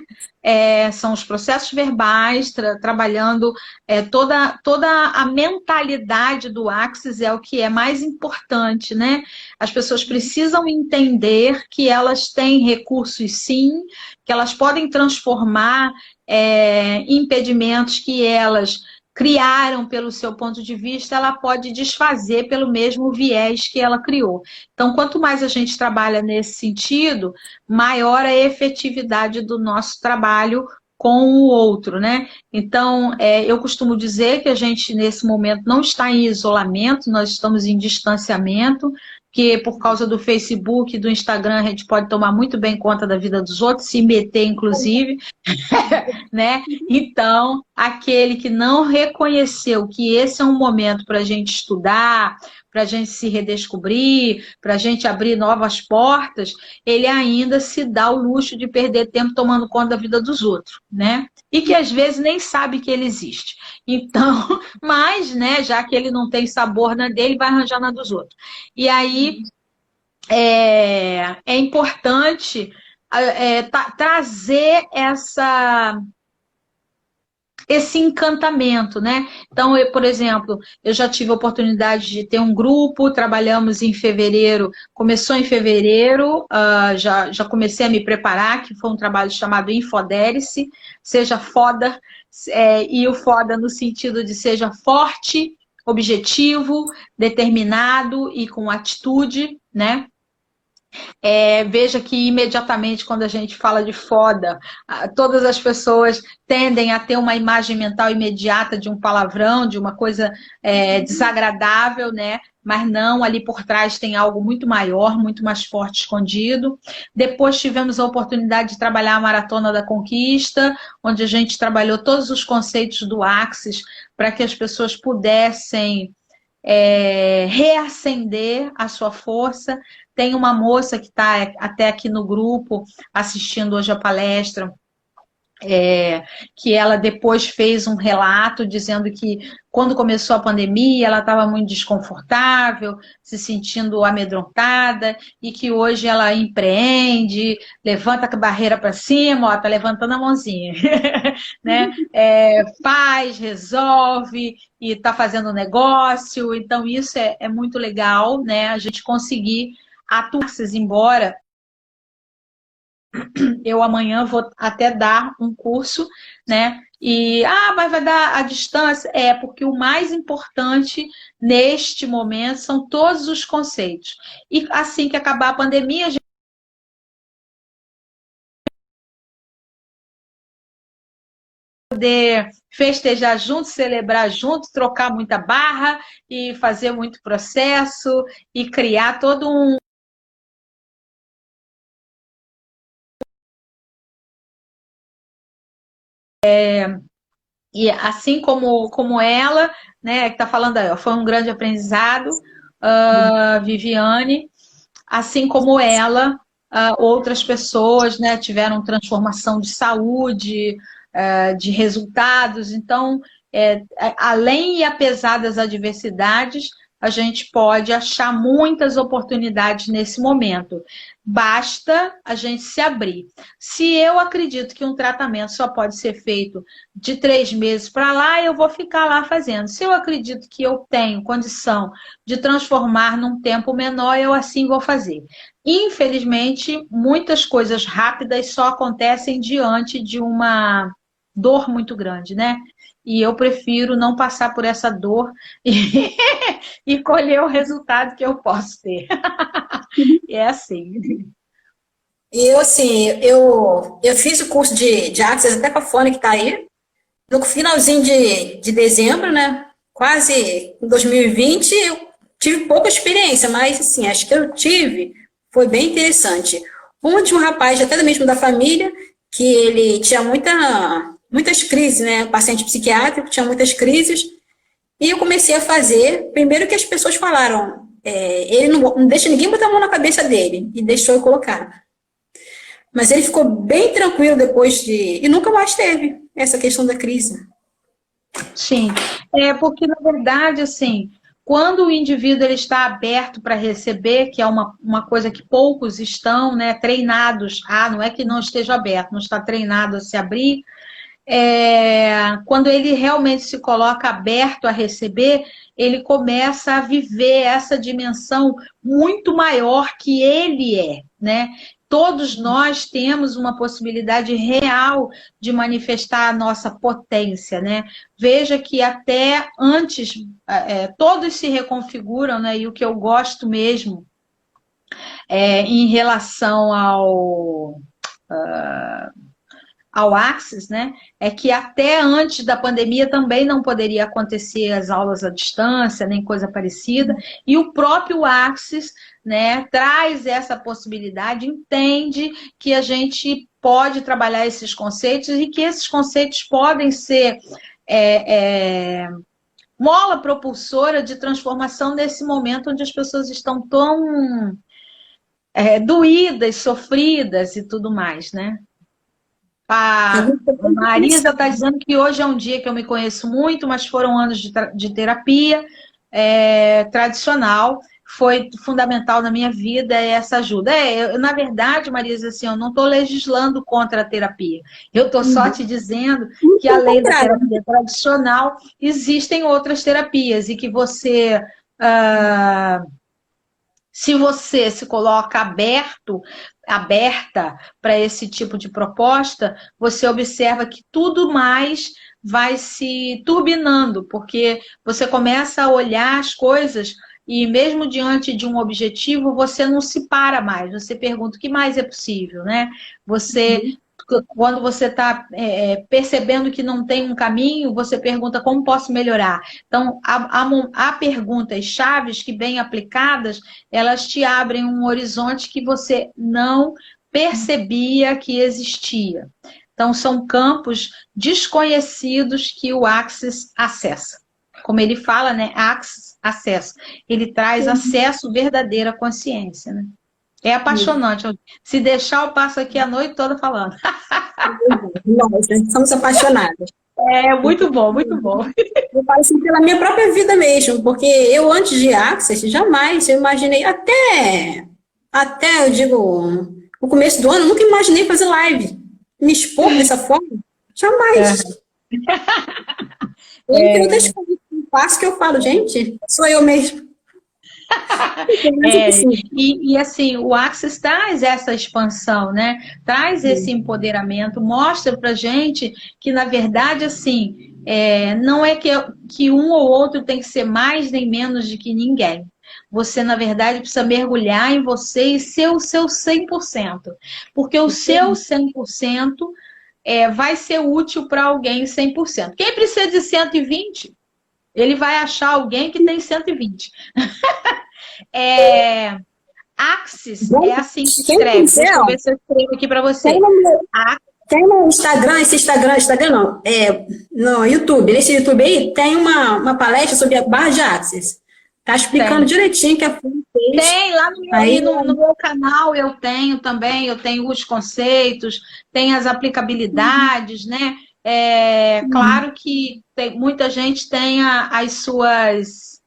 São os processos verbais, trabalhando toda a mentalidade do Axis é o que é mais importante, né? As pessoas precisam entender que elas têm recursos sim, que elas podem transformar impedimentos que elas criaram pelo seu ponto de vista, ela pode desfazer pelo mesmo viés que ela criou. Então, quanto mais a gente trabalha nesse sentido, maior a efetividade do nosso trabalho com o outro, né? Então, eu costumo dizer que a gente, nesse momento, não está em isolamento, nós estamos em distanciamento, que por causa do Facebook e do Instagram, a gente pode tomar muito bem conta da vida dos outros, se meter, inclusive, né? Então, aquele que não reconheceu que esse é um momento para a gente estudar, para a gente se redescobrir, para a gente abrir novas portas, ele ainda se dá o luxo de perder tempo tomando conta da vida dos outros, né? E que às vezes nem sabe que ele existe. Então, mas, né, já que ele não tem sabor na dele, vai arranjar na dos outros. E aí é importante trazer esse encantamento, né? Então, por exemplo, eu já tive a oportunidade de ter um grupo, trabalhamos em fevereiro, começou em fevereiro, já comecei a me preparar, que foi um trabalho chamado Infodere-se, seja foda, e o foda no sentido de seja forte, objetivo, determinado e com atitude, né? Veja que imediatamente quando a gente fala de foda, todas as pessoas tendem a ter uma imagem mental imediata de um palavrão, de uma coisa desagradável, né? Mas não, ali por trás tem algo muito maior, muito mais forte escondido. Depois tivemos a oportunidade de trabalhar a Maratona da Conquista, onde a gente trabalhou todos os conceitos do Axis para que as pessoas pudessem reacender a sua força. Tem uma moça que está até aqui no grupo assistindo hoje a palestra, que ela depois fez um relato dizendo que quando começou a pandemia ela estava muito desconfortável, se sentindo amedrontada e que hoje ela empreende, levanta a barreira para cima, está levantando a mãozinha, né? Faz, resolve e está fazendo negócio, então isso é muito legal, né? A gente conseguir atuar, embora eu amanhã vou até dar um curso, né? Mas vai dar à distância? Porque o mais importante neste momento são todos os conceitos. E assim que acabar a pandemia, a gente vai poder festejar junto, celebrar junto, trocar muita barra e fazer muito processo e criar todo um E assim como ela, né, que está falando aí, ó, foi um grande aprendizado, Viviane, assim como ela, outras pessoas, né, tiveram transformação de saúde, de resultados. Então, além e apesar das adversidades, a gente pode achar muitas oportunidades nesse momento. Basta a gente se abrir. Se eu acredito que um tratamento só pode ser feito de 3 meses para lá, eu vou ficar lá fazendo. Se eu acredito que eu tenho condição de transformar num tempo menor, eu assim vou fazer. Infelizmente, muitas coisas rápidas só acontecem diante de uma dor muito grande, né? E eu prefiro não passar por essa dor e colher o resultado que eu posso ter. É assim. E eu, assim, eu fiz o curso de Access até com a Fone que tá aí, no finalzinho de dezembro, né? Quase em 2020, eu tive pouca experiência, mas, assim, acho que eu tive, foi bem interessante. De um rapaz, até mesmo da família, que ele tinha muitas crises, né? Paciente psiquiátrico, tinha muitas crises, e eu comecei a fazer, primeiro que as pessoas falaram, ele não deixa ninguém botar a mão na cabeça dele, e deixou eu colocar. Mas ele ficou bem tranquilo depois de... E nunca mais teve essa questão da crise. Sim, porque na verdade, assim, quando o indivíduo ele está aberto para receber, que é uma coisa que poucos estão, né, treinados, não é que não esteja aberto, não está treinado a se abrir, quando ele realmente se coloca aberto a receber, ele começa a viver essa dimensão muito maior que ele é, né? Todos nós temos uma possibilidade real de manifestar a nossa potência, né? Veja que até antes, todos se reconfiguram, né? E o que eu gosto mesmo em relação ao Axis, né, é que até antes da pandemia também não poderia acontecer as aulas à distância, nem coisa parecida, e o próprio Axis, né, traz essa possibilidade, entende que a gente pode trabalhar esses conceitos e que esses conceitos podem ser mola propulsora de transformação nesse momento onde as pessoas estão tão doídas, sofridas e tudo mais, né? A Marisa está dizendo que hoje é um dia que eu me conheço muito, mas foram anos de terapia tradicional, foi fundamental na minha vida essa ajuda. Na verdade, Marisa, assim, eu não estou legislando contra a terapia, eu estou só te dizendo que além da terapia tradicional, existem outras terapias e que você... se você se coloca aberta para esse tipo de proposta, você observa que tudo mais vai se turbinando, porque você começa a olhar as coisas e mesmo diante de um objetivo, você não se para mais, você pergunta o que mais é possível, né? Quando você está percebendo que não tem um caminho, você pergunta como posso melhorar. Então, há perguntas chaves que, bem aplicadas, elas te abrem um horizonte que você não percebia que existia. Então, são campos desconhecidos que o Axis acessa. Como ele fala, né? Axis, acesso. Ele traz acesso verdadeiro à consciência, né? É apaixonante. Se deixar, eu passo aqui a noite toda falando. Nós somos apaixonadas. Muito bom, muito bom. Eu falo assim pela minha própria vida mesmo, porque eu, antes de Access, jamais eu imaginei, até eu digo, no começo do ano, eu nunca imaginei fazer live. Me expor dessa forma, jamais. Tem outras coisas que eu faço que eu falo, gente, sou eu mesmo. E assim, o Axis traz essa expansão, né? Traz esse empoderamento, mostra pra gente que, na verdade, assim, não é que um ou outro tem que ser mais nem menos de que ninguém. Você, na verdade, precisa mergulhar em você e ser o seu 100%. Porque o seu 100% vai ser útil para alguém 100%. Quem precisa de 120, ele vai achar alguém que tem 120. Axis é assim que escreve. Deixa eu ver se eu escrevo aqui para você. Tem no Instagram, Instagram não, no YouTube, nesse YouTube aí, tem uma palestra sobre a barra de Axis. Tá explicando direitinho que a Fone fez. Tem, lá no meu canal eu tenho também, eu tenho os conceitos, tem as aplicabilidades, né? Claro que muita gente tem as suas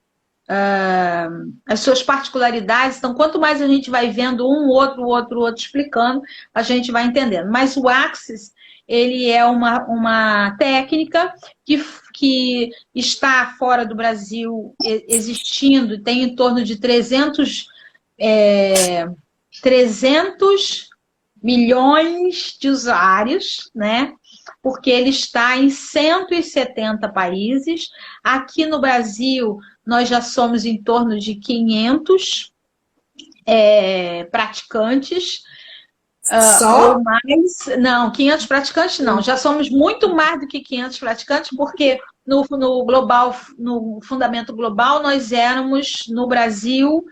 as suas particularidades. Então, quanto mais a gente vai vendo um, outro explicando, a gente vai entendendo. Mas o Axis, ele é uma técnica que está fora do Brasil existindo, tem em torno de 300 milhões de usuários, né? Porque ele está em 170 países. Aqui no Brasil, nós já somos em torno de 500 praticantes. Só? Ou mais. Não, 500 praticantes não. Já somos muito mais do que 500 praticantes, porque no global, no Fundamento Global, nós éramos, no Brasil,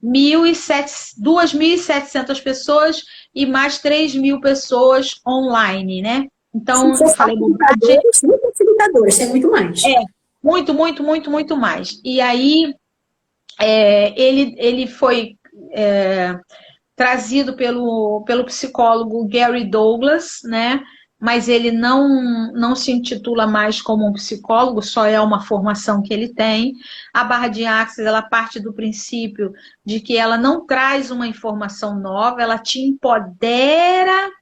2.700 pessoas e mais 3.000 pessoas online, né? Então, eu falei bobagem. Muitos facilitadores, tem muito mais. Muito mais. E aí, ele foi trazido pelo psicólogo Gary Douglas, né? Mas ele não se intitula mais como um psicólogo, só é uma formação que ele tem. A barra de Axis, ela parte do princípio de que ela não traz uma informação nova, ela te empodera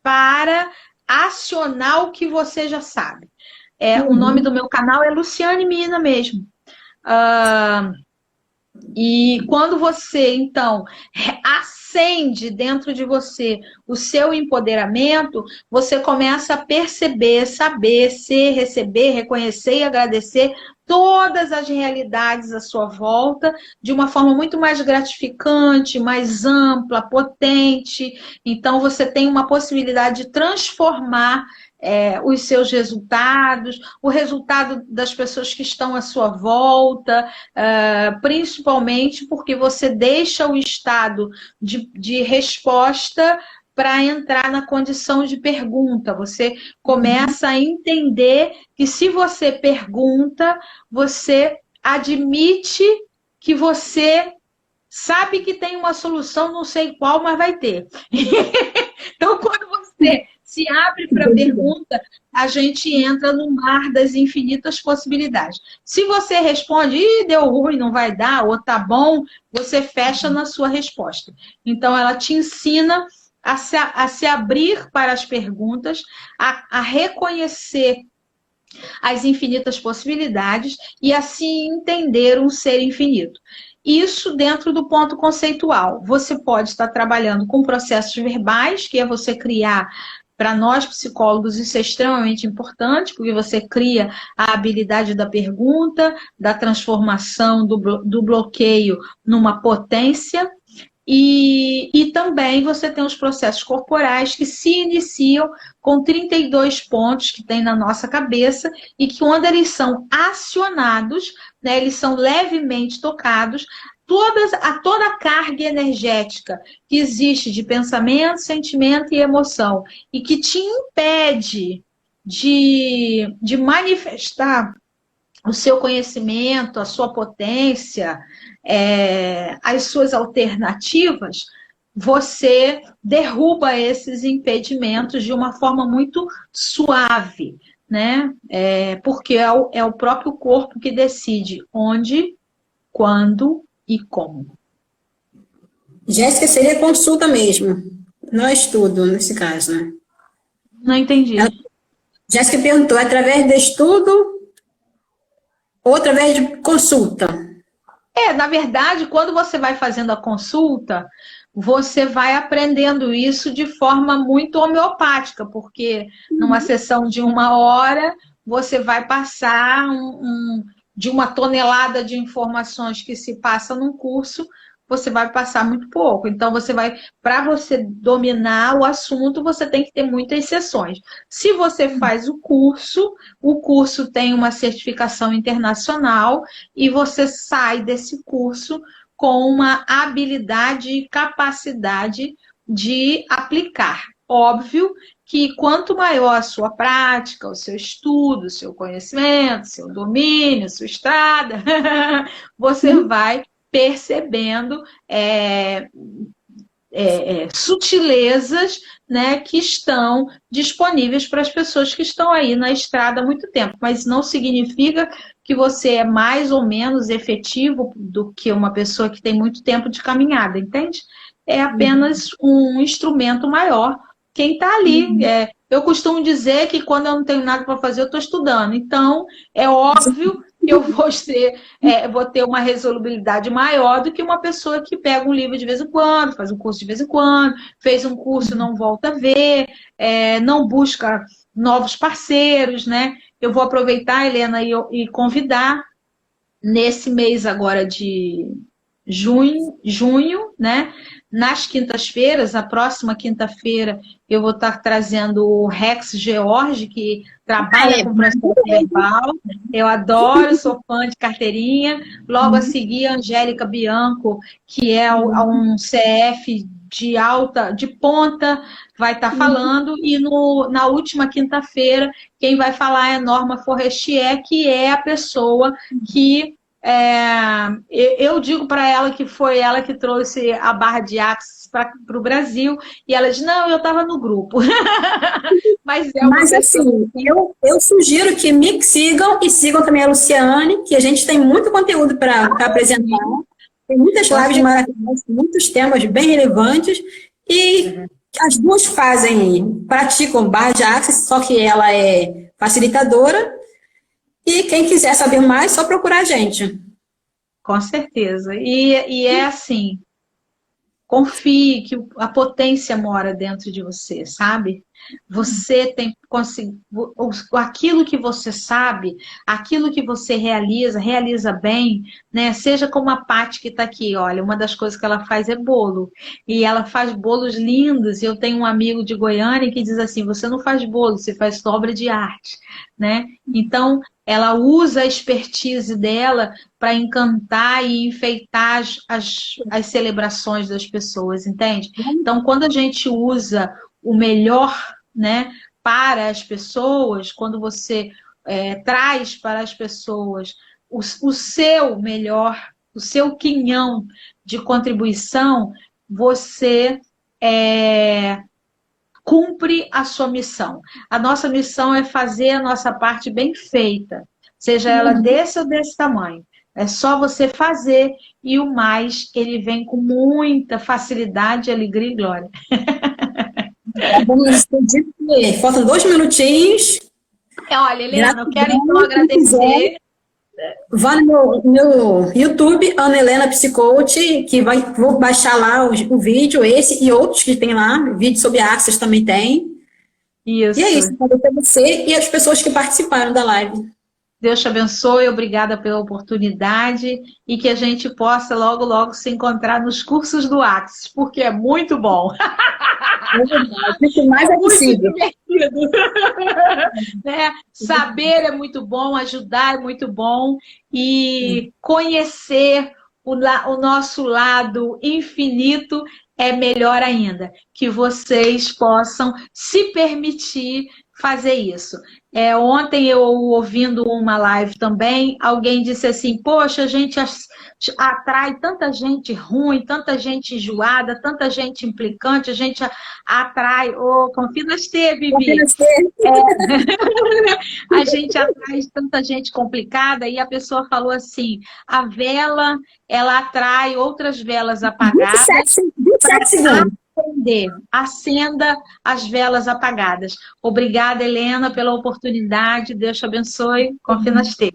para acionar o que você já sabe. O nome do meu canal é Luciane Mina mesmo. E quando você, então, acende dentro de você o seu empoderamento, você começa a perceber, saber, ser, receber, reconhecer e agradecer todas as realidades à sua volta de uma forma muito mais gratificante, mais ampla, potente. Então, você tem uma possibilidade de transformar os seus resultados, o resultado das pessoas que estão à sua volta, principalmente porque você deixa o estado de resposta para entrar na condição de pergunta. Você começa a entender que se você pergunta, você admite que você sabe que tem uma solução, não sei qual, mas vai ter. Então, quando você se abre para a pergunta, a gente entra no mar das infinitas possibilidades. Se você responde, deu ruim, não vai dar, ou tá bom, você fecha na sua resposta. Então, ela te ensina a se abrir para as perguntas, a reconhecer as infinitas possibilidades e assim entender um ser infinito. Isso dentro do ponto conceitual. Você pode estar trabalhando com processos verbais, que é você criar. Para nós, psicólogos, isso é extremamente importante, porque você cria a habilidade da pergunta, da transformação do bloqueio numa potência, e também você tem os processos corporais que se iniciam com 32 pontos que tem na nossa cabeça e que, quando eles são acionados, né, eles são levemente tocados, toda a carga energética que existe de pensamento, sentimento e emoção e que te impede de manifestar o seu conhecimento, a sua potência, as suas alternativas, você derruba esses impedimentos de uma forma muito suave, né? Porque é o próprio corpo que decide onde, quando e como. Jéssica, seria consulta mesmo, não é estudo nesse caso, né? Não entendi. Jéssica perguntou, através de estudo ou através de consulta? Na verdade, quando você vai fazendo a consulta, você vai aprendendo isso de forma muito homeopática, porque numa sessão de 1 hora, você vai passar de uma tonelada de informações que se passa num curso, você vai passar muito pouco. Então, para você dominar o assunto, você tem que ter muitas sessões. Se você faz o curso tem uma certificação internacional e você sai desse curso com uma habilidade e capacidade de aplicar. Óbvio que quanto maior a sua prática, o seu estudo, o seu conhecimento, seu domínio, sua estrada, você vai percebendo sutilezas, né, que estão disponíveis para as pessoas que estão aí na estrada há muito tempo. Mas não significa que você é mais ou menos efetivo do que uma pessoa que tem muito tempo de caminhada, entende? É apenas um instrumento maior. Quem está ali, eu costumo dizer que quando eu não tenho nada para fazer, eu estou estudando. Então, é óbvio que eu vou ter uma resolubilidade maior do que uma pessoa que pega um livro de vez em quando, faz um curso de vez em quando, fez um curso e não volta a ver, não busca novos parceiros, né? Eu vou aproveitar, Helena, e convidar nesse mês agora de junho, né? Nas quintas-feiras, a próxima quinta-feira, eu vou estar trazendo o Rex George, que trabalha com processo verbal. Eu adoro, sou fã de carteirinha. Logo a seguir, a Angélica Bianco, que é um CF de ponta, vai estar falando. E na última quinta-feira, quem vai falar é Norma Forestier, que é a pessoa que eu digo para ela que foi ela que trouxe a barra de Axis para o Brasil, e ela diz, não, eu estava no grupo. Mas assim, eu sugiro que me sigam e sigam também a Luciane, que a gente tem muito conteúdo para apresentar. Tem muitas lives maravilhosas, muitos temas bem relevantes, e as duas praticam barra de Axis, só que ela é facilitadora. E quem quiser saber mais, só procurar a gente. Com certeza. E é assim, confie que a potência mora dentro de você, sabe? Você tem aquilo que você sabe, aquilo que você realiza bem, né? Seja como a Paty que está aqui, olha, uma das coisas que ela faz é bolo. E ela faz bolos lindos. E eu tenho um amigo de Goiânia que diz assim, você não faz bolo, você faz obra de arte, né? Então, ela usa a expertise dela para encantar e enfeitar as celebrações das pessoas, entende? Então, quando a gente usa o melhor, né, para as pessoas, quando você traz para as pessoas o seu melhor, o seu quinhão de contribuição, você cumpre a sua missão. A nossa missão é fazer a nossa parte bem feita, seja ela desse ou desse tamanho. É só você fazer e o mais, ele vem com muita facilidade, alegria e glória. Vamos pedir, faltam 2 minutinhos. Olha, Helena, eu quero então agradecer. Vá no meu YouTube, Ana Helena Psicoach, que vou baixar lá o vídeo, esse e outros que tem lá. Vídeo sobre Axis também tem. Isso. E é isso, para você e as pessoas que participaram da live. Deus te abençoe, obrigada pela oportunidade e que a gente possa logo, logo se encontrar nos cursos do Axis, porque é muito bom. O mais é possível. Muito divertido. Né? Saber é muito bom, ajudar é muito bom e conhecer o nosso lado infinito é melhor ainda. Que vocês possam se permitir fazer isso. Ontem eu ouvindo uma live também, alguém disse assim, poxa, a gente atrai tanta gente ruim, tanta gente enjoada, tanta gente implicante, a gente atrai, Campinas teve, Bibi. A gente atrai tanta gente complicada e a pessoa falou assim, a vela, ela atrai outras velas apagadas. 27 segundos. Acenda as velas apagadas. Obrigada, Helena, pela oportunidade. Deus te abençoe. Confia nas teus.